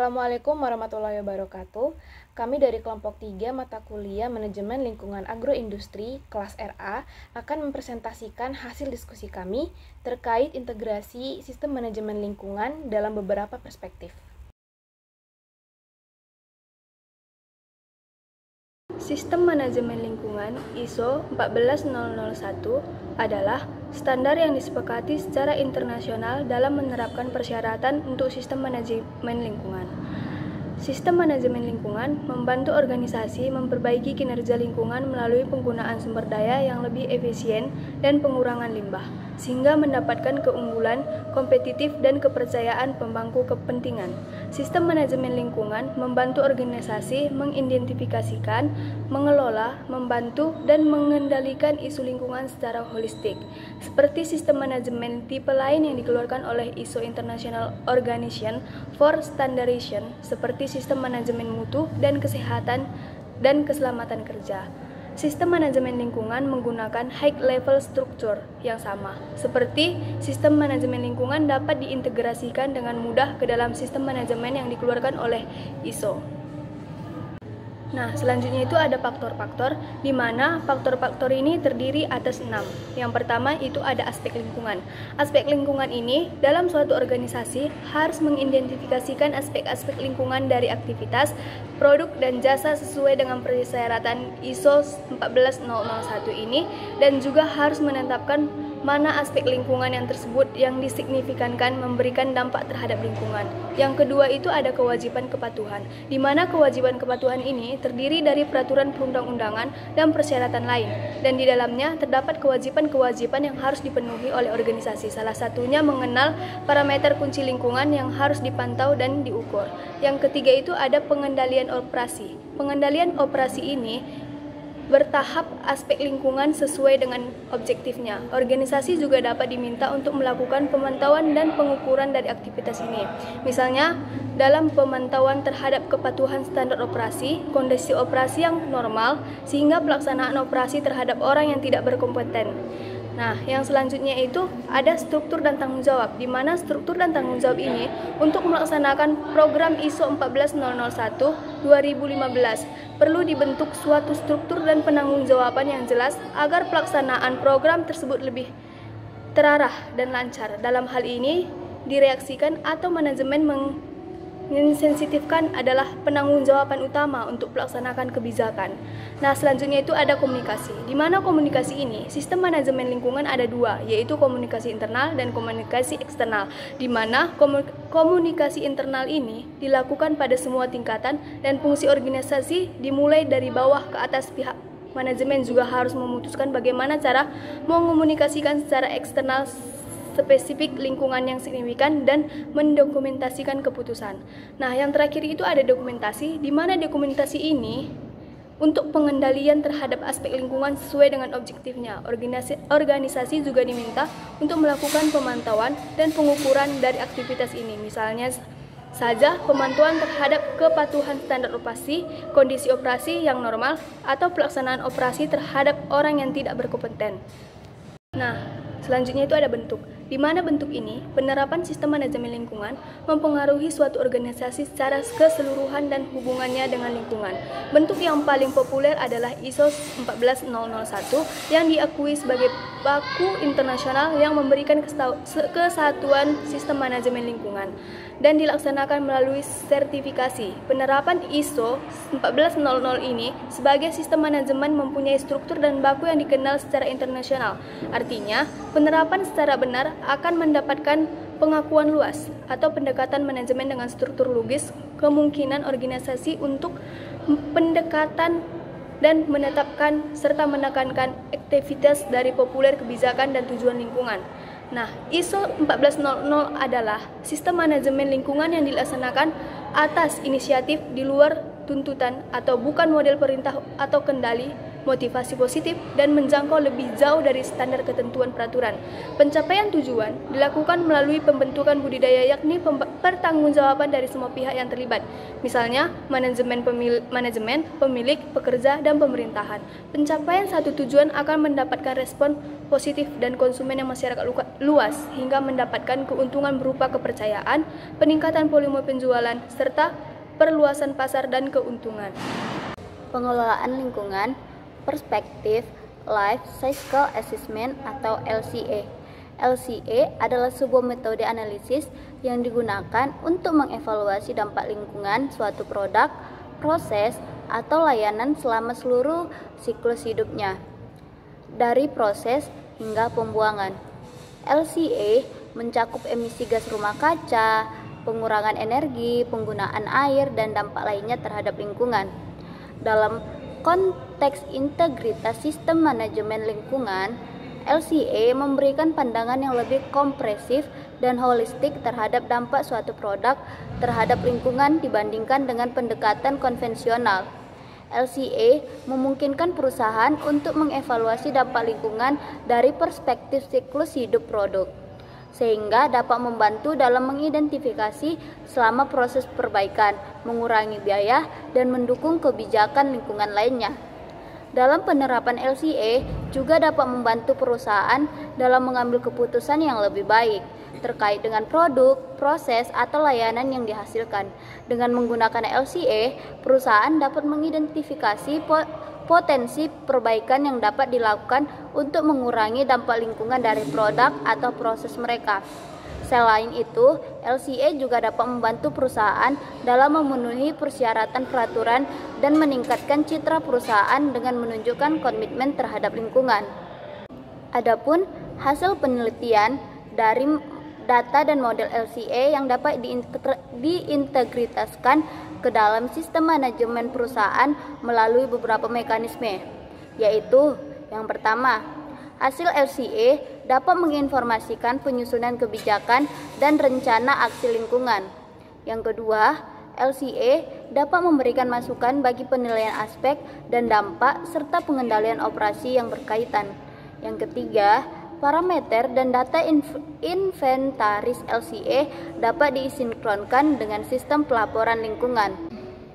Assalamualaikum warahmatullahi wabarakatuh. Kami dari kelompok 3 mata kuliah Manajemen Lingkungan Agroindustri kelas RA akan mempresentasikan hasil diskusi kami terkait integrasi sistem manajemen lingkungan dalam beberapa perspektif. Sistem manajemen lingkungan ISO 14001 adalah standar yang disepakati secara internasional dalam menerapkan persyaratan untuk sistem manajemen lingkungan. Sistem manajemen lingkungan membantu organisasi memperbaiki kinerja lingkungan melalui penggunaan sumber daya yang lebih efisien dan pengurangan limbah, sehingga mendapatkan keunggulan, kompetitif, dan kepercayaan pemangku kepentingan. Sistem manajemen lingkungan membantu organisasi mengidentifikasikan, mengelola, membantu, dan mengendalikan isu lingkungan secara holistik, seperti sistem manajemen tipe lain yang dikeluarkan oleh ISO International Organization for Standardization, seperti sistem manajemen mutu dan kesehatan dan keselamatan kerja. Sistem manajemen lingkungan menggunakan high level structure yang sama, seperti sistem manajemen lingkungan dapat diintegrasikan dengan mudah ke dalam sistem manajemen yang dikeluarkan oleh ISO. Nah, selanjutnya itu ada faktor-faktor, di mana faktor-faktor ini terdiri atas 6. Yang pertama itu ada aspek lingkungan. Aspek lingkungan ini dalam suatu organisasi harus mengidentifikasikan aspek-aspek lingkungan dari aktivitas, produk, dan jasa sesuai dengan persyaratan ISO 14001 ini, dan juga harus menetapkan mana aspek lingkungan yang tersebut yang disignifikankan memberikan dampak terhadap lingkungan. Yang kedua itu ada kewajiban kepatuhan, di mana kewajiban kepatuhan ini terdiri dari peraturan perundang-undangan dan persyaratan lain, dan di dalamnya terdapat kewajiban-kewajiban yang harus dipenuhi oleh organisasi. Salah satunya mengenal parameter kunci lingkungan yang harus dipantau dan diukur. Yang ketiga itu ada pengendalian operasi. Pengendalian operasi ini bertahap aspek lingkungan sesuai dengan objektifnya. Organisasi juga dapat diminta untuk melakukan pemantauan dan pengukuran dari aktivitas ini. Misalnya, dalam pemantauan terhadap kepatuhan standar operasi, kondisi operasi yang normal, sehingga pelaksanaan operasi terhadap orang yang tidak berkompeten. Nah, yang selanjutnya itu ada struktur dan tanggung jawab, di mana struktur dan tanggung jawab ini untuk melaksanakan program ISO 14001 2015 perlu dibentuk suatu struktur dan penanggung-jawaban yang jelas agar pelaksanaan program tersebut lebih terarah dan lancar. Dalam hal ini, direaksikan atau manajemen mensensitifkan adalah penanggung-jawaban utama untuk melaksanakan kebijakan. Nah, selanjutnya itu ada komunikasi. Di mana komunikasi ini, sistem manajemen lingkungan ada dua, yaitu komunikasi internal dan komunikasi eksternal. Di mana komunikasi internal ini dilakukan pada semua tingkatan dan fungsi organisasi dimulai dari bawah ke atas. Pihak manajemen juga harus memutuskan bagaimana cara mengomunikasikan secara eksternal spesifik lingkungan yang signifikan dan mendokumentasikan keputusan. Nah, yang terakhir itu ada dokumentasi, di mana dokumentasi ini untuk pengendalian terhadap aspek lingkungan sesuai dengan objektifnya. Organisasi juga diminta untuk melakukan pemantauan dan pengukuran dari aktivitas ini. Misalnya saja pemantauan terhadap kepatuhan standar operasi, kondisi operasi yang normal, atau pelaksanaan operasi terhadap orang yang tidak berkompeten. Nah, selanjutnya itu ada bentuk. Di mana bentuk ini, penerapan sistem manajemen lingkungan mempengaruhi suatu organisasi secara keseluruhan dan hubungannya dengan lingkungan. Bentuk yang paling populer adalah ISO 14001 yang diakui sebagai baku internasional yang memberikan kesatuan sistem manajemen lingkungan dan dilaksanakan melalui sertifikasi. Penerapan ISO 14000 ini sebagai sistem manajemen mempunyai struktur dan baku yang dikenal secara internasional. Artinya, penerapan secara benar akan mendapatkan pengakuan luas atau pendekatan manajemen dengan struktur logis, kemungkinan organisasi untuk pendekatan dan menetapkan serta menekankan aktivitas dari populer kebijakan dan tujuan lingkungan. Nah, ISO 14000 adalah sistem manajemen lingkungan yang dilaksanakan atas inisiatif di luar tuntutan atau bukan model perintah atau kendali motivasi positif, dan menjangkau lebih jauh dari standar ketentuan peraturan. Pencapaian tujuan dilakukan melalui pembentukan budidaya, yakni pertanggungjawaban dari semua pihak yang terlibat, misalnya manajemen, pemilik, pekerja, dan pemerintahan. Pencapaian satu tujuan akan mendapatkan respon positif dan konsumen yang masyarakat luas, hingga mendapatkan keuntungan berupa kepercayaan, peningkatan volume penjualan, serta perluasan pasar dan keuntungan. Pengelolaan lingkungan, perspektif Life Cycle Assessment atau LCA. LCA adalah sebuah metode analisis yang digunakan untuk mengevaluasi dampak lingkungan suatu produk, proses, atau layanan selama seluruh siklus hidupnya, dari proses hingga pembuangan. LCA mencakup emisi gas rumah kaca, pengurangan energi, penggunaan air, dan dampak lainnya terhadap lingkungan. Dalam konteks integritas sistem manajemen lingkungan, LCA memberikan pandangan yang lebih komprehensif dan holistik terhadap dampak suatu produk terhadap lingkungan dibandingkan dengan pendekatan konvensional. LCA memungkinkan perusahaan untuk mengevaluasi dampak lingkungan dari perspektif siklus hidup produk, sehingga dapat membantu dalam mengidentifikasi selama proses perbaikan, mengurangi biaya, dan mendukung kebijakan lingkungan lainnya. Dalam penerapan LCA juga dapat membantu perusahaan dalam mengambil keputusan yang lebih baik terkait dengan produk, proses, atau layanan yang dihasilkan. Dengan menggunakan LCA, perusahaan dapat mengidentifikasi potensi perbaikan yang dapat dilakukan untuk mengurangi dampak lingkungan dari produk atau proses mereka. Selain itu, LCA juga dapat membantu perusahaan dalam memenuhi persyaratan peraturan dan meningkatkan citra perusahaan dengan menunjukkan komitmen terhadap lingkungan. Adapun hasil penelitian dari data dan model LCA yang dapat diintegritaskan ke dalam sistem manajemen perusahaan melalui beberapa mekanisme, yaitu yang pertama, hasil LCA dapat menginformasikan penyusunan kebijakan dan rencana aksi lingkungan. Yang kedua, LCA dapat memberikan masukan bagi penilaian aspek dan dampak serta pengendalian operasi yang berkaitan. Yang ketiga, parameter dan data inventaris LCA dapat disinkronkan dengan sistem pelaporan lingkungan.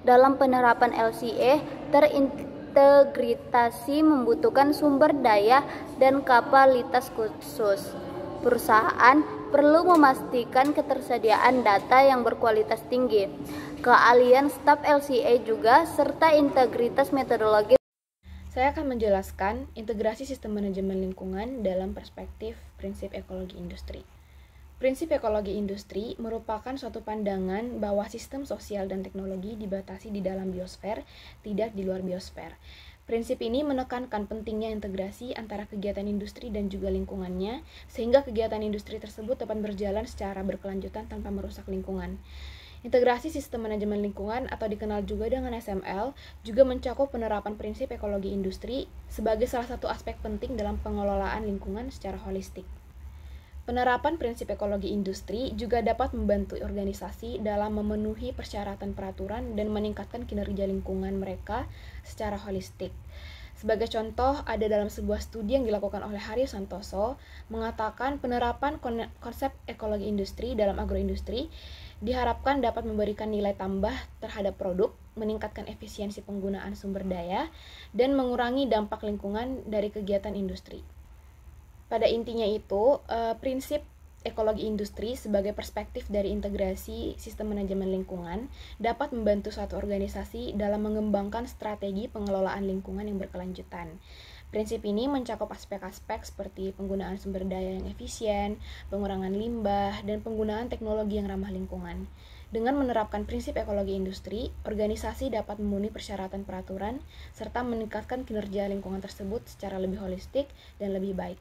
Dalam penerapan LCA, terintegrasi membutuhkan sumber daya dan kapasitas khusus. Perusahaan perlu memastikan ketersediaan data yang berkualitas tinggi, keahlian staf LCA juga, serta integritas metodologi. Saya akan menjelaskan integrasi sistem manajemen lingkungan dalam perspektif prinsip ekologi industri. Prinsip ekologi industri merupakan suatu pandangan bahwa sistem sosial dan teknologi dibatasi di dalam biosfer, tidak di luar biosfer. Prinsip ini menekankan pentingnya integrasi antara kegiatan industri dan juga lingkungannya, sehingga kegiatan industri tersebut dapat berjalan secara berkelanjutan tanpa merusak lingkungan. Integrasi sistem manajemen lingkungan atau dikenal juga dengan SML juga mencakup penerapan prinsip ekologi industri sebagai salah satu aspek penting dalam pengelolaan lingkungan secara holistik. Penerapan prinsip ekologi industri juga dapat membantu organisasi dalam memenuhi persyaratan peraturan dan meningkatkan kinerja lingkungan mereka secara holistik. Sebagai contoh, ada dalam sebuah studi yang dilakukan oleh Haryo Santoso mengatakan penerapan konsep ekologi industri dalam agroindustri diharapkan dapat memberikan nilai tambah terhadap produk, meningkatkan efisiensi penggunaan sumber daya, dan mengurangi dampak lingkungan dari kegiatan industri. Pada intinya itu, prinsip ekologi industri sebagai perspektif dari integrasi sistem manajemen lingkungan dapat membantu suatu organisasi dalam mengembangkan strategi pengelolaan lingkungan yang berkelanjutan. Prinsip ini mencakup aspek-aspek seperti penggunaan sumber daya yang efisien, pengurangan limbah, dan penggunaan teknologi yang ramah lingkungan. Dengan menerapkan prinsip ekologi industri, organisasi dapat memenuhi persyaratan peraturan serta meningkatkan kinerja lingkungan tersebut secara lebih holistik dan lebih baik.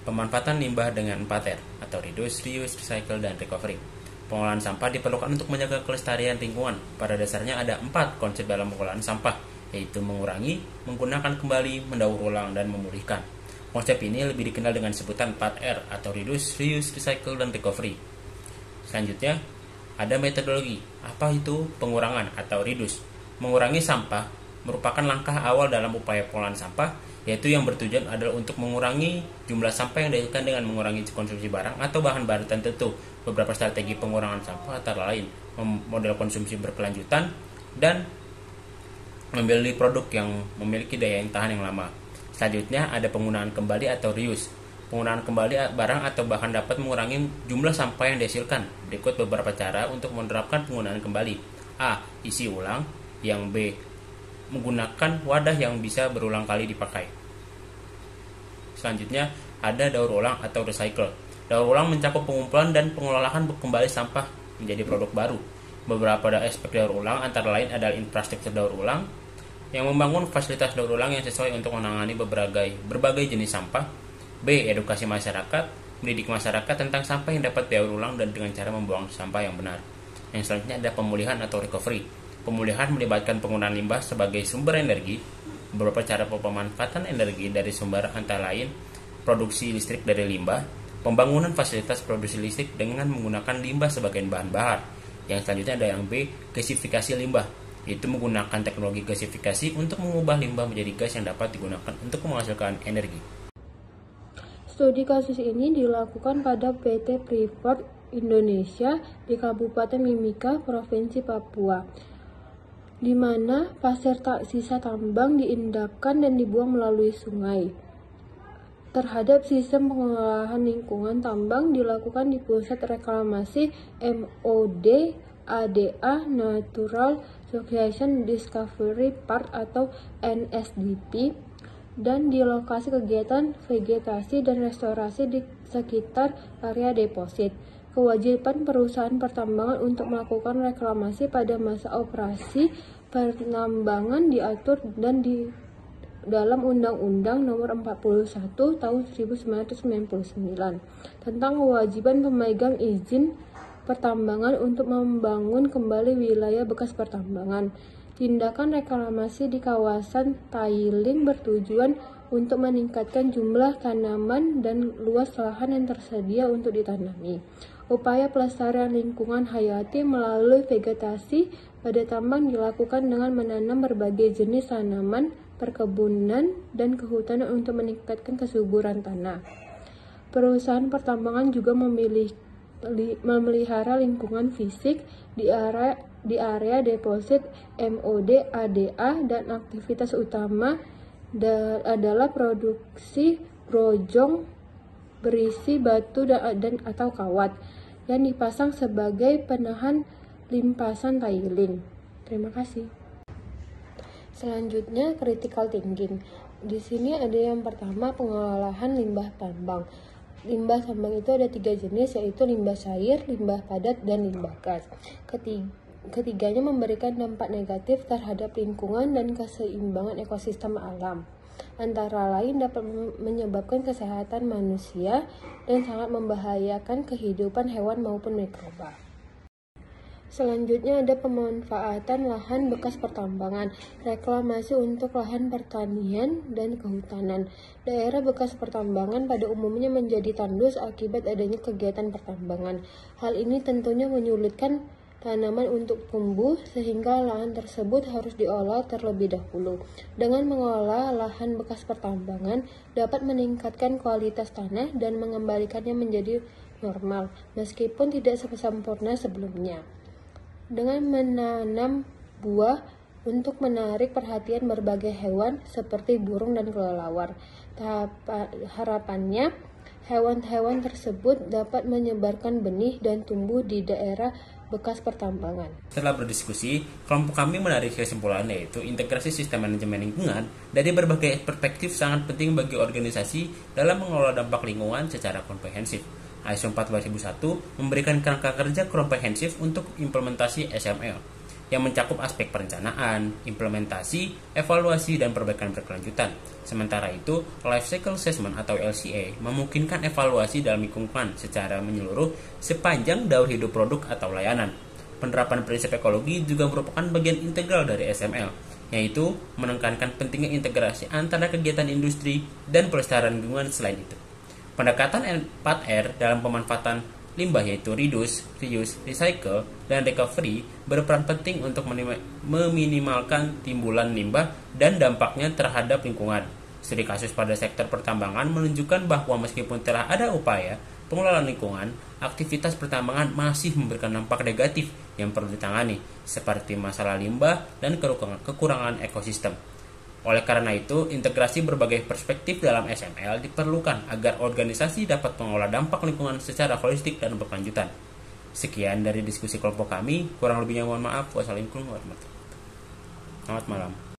Pemanfaatan limbah dengan 4R atau Reduce, Reuse, Recycle, dan Recovery. Pengolahan sampah diperlukan untuk menjaga kelestarian lingkungan. Pada dasarnya ada 4 konsep dalam pengolahan sampah, yaitu mengurangi, menggunakan kembali, mendaur ulang, dan memulihkan. Konsep ini lebih dikenal dengan sebutan 4R atau Reduce, Reuse, Recycle, dan Recovery. Selanjutnya, ada metodologi. Apa itu pengurangan atau reduce? Mengurangi sampah merupakan langkah awal dalam upaya pengolahan sampah, yaitu yang bertujuan adalah untuk mengurangi jumlah sampah yang dihasilkan dengan mengurangi konsumsi barang atau bahan baru tertentu. Beberapa strategi pengurangan sampah antara lain model konsumsi berkelanjutan dan memilih produk yang memiliki daya tahan yang lama. Selanjutnya ada penggunaan kembali atau reuse. Penggunaan kembali barang atau bahan dapat mengurangi jumlah sampah yang dihasilkan. Berikut beberapa cara untuk menerapkan penggunaan kembali. A. Isi ulang. Yang B. Menggunakan wadah yang bisa berulang kali dipakai. Selanjutnya ada daur ulang atau recycle. Daur ulang mencakup pengumpulan dan pengelolaan kembali sampah menjadi produk baru. Beberapa aspek daur ulang antara lain adalah infrastruktur daur ulang yang membangun fasilitas daur ulang yang sesuai untuk menangani berbagai jenis sampah. B. Edukasi masyarakat, mendidik masyarakat tentang sampah yang dapat daur ulang dan dengan cara membuang sampah yang benar. Yang selanjutnya ada pemulihan atau recovery. Pemulihan melibatkan penggunaan limbah sebagai sumber energi. Beberapa cara pemanfaatan energi dari sumber antara lain produksi listrik dari limbah, pembangunan fasilitas produksi listrik dengan menggunakan limbah sebagai bahan bakar. Yang selanjutnya ada yang B. Gasifikasi limbah, yaitu menggunakan teknologi gasifikasi untuk mengubah limbah menjadi gas yang dapat digunakan untuk menghasilkan energi. Studi kasus ini dilakukan pada PT Freeport Indonesia di Kabupaten Mimika, Provinsi Papua, di mana pasir sisa tambang diendapkan dan dibuang melalui sungai. Terhadap sistem pengolahan lingkungan tambang dilakukan di Pusat Reklamasi MOD ADA Natural Succession Discovery Park atau NSDP, dan di lokasi kegiatan vegetasi dan restorasi di sekitar area deposit. Kewajiban perusahaan pertambangan untuk melakukan reklamasi pada masa operasi penambangan diatur dan di dalam Undang-Undang Nomor 41 Tahun 1999 tentang kewajiban pemegang izin pertambangan untuk membangun kembali wilayah bekas pertambangan. Tindakan reklamasi di kawasan tiling bertujuan untuk meningkatkan jumlah tanaman dan luas lahan yang tersedia untuk ditanami. Upaya pelestarian lingkungan hayati melalui vegetasi pada tambang dilakukan dengan menanam berbagai jenis tanaman, perkebunan, dan kehutanan untuk meningkatkan kesuburan tanah. Perusahaan pertambangan juga memelihara lingkungan fisik di area deposit MOD ADA, dan aktivitas utama adalah produksi brojong berisi batu dan atau kawat yang dipasang sebagai penahan limpasan tiling. Terima kasih. Selanjutnya critical thinking. Di sini ada yang pertama pengolahan limbah tambang. Limbah tambang itu ada 3 jenis, yaitu limbah cair, limbah padat, dan limbah gas. Ketiganya memberikan dampak negatif terhadap lingkungan dan keseimbangan ekosistem alam. Antara lain dapat menyebabkan kesehatan manusia dan sangat membahayakan kehidupan hewan maupun mikroba. Selanjutnya ada pemanfaatan lahan bekas pertambangan, reklamasi untuk lahan pertanian dan kehutanan. Daerah bekas pertambangan pada umumnya menjadi tandus akibat adanya kegiatan pertambangan. Hal ini tentunya menyulitkan tanaman untuk tumbuh sehingga lahan tersebut harus diolah terlebih dahulu. Dengan mengolah lahan bekas pertambangan dapat meningkatkan kualitas tanah dan mengembalikannya menjadi normal, meskipun tidak sempurna sebelumnya. Dengan menanam buah untuk menarik perhatian berbagai hewan seperti burung dan kelelawar. Harapannya, hewan-hewan tersebut dapat menyebarkan benih dan tumbuh di daerah bekas pertambangan. Setelah berdiskusi, kelompok kami menarik kesimpulan, yaitu integrasi sistem manajemen lingkungan dari berbagai perspektif sangat penting bagi organisasi dalam mengelola dampak lingkungan secara komprehensif. ISO 14001 memberikan kerangka kerja komprehensif untuk implementasi SML yang mencakup aspek perencanaan, implementasi, evaluasi, dan perbaikan berkelanjutan. Sementara itu, Life Cycle Assessment atau LCA memungkinkan evaluasi dalam lingkungan secara menyeluruh sepanjang daur hidup produk atau layanan. Penerapan prinsip ekologi juga merupakan bagian integral dari SML, yaitu menekankan pentingnya integrasi antara kegiatan industri dan pelestarian lingkungan. Selain itu, pendekatan 4R dalam pemanfaatan limbah yaitu reduce, reuse, recycle, dan recovery berperan penting untuk meminimalkan timbulan limbah dan dampaknya terhadap lingkungan. Studi kasus pada sektor pertambangan menunjukkan bahwa meskipun telah ada upaya pengelolaan lingkungan, aktivitas pertambangan masih memberikan dampak negatif yang perlu ditangani, seperti masalah limbah dan kekurangan ekosistem. Oleh karena itu, integrasi berbagai perspektif dalam SML diperlukan agar organisasi dapat mengolah dampak lingkungan secara holistik dan berkelanjutan. Sekian dari diskusi kelompok kami, kurang lebihnya mohon maaf. Wassalamualaikum warahmatullahi wabarakatuh. Selamat malam.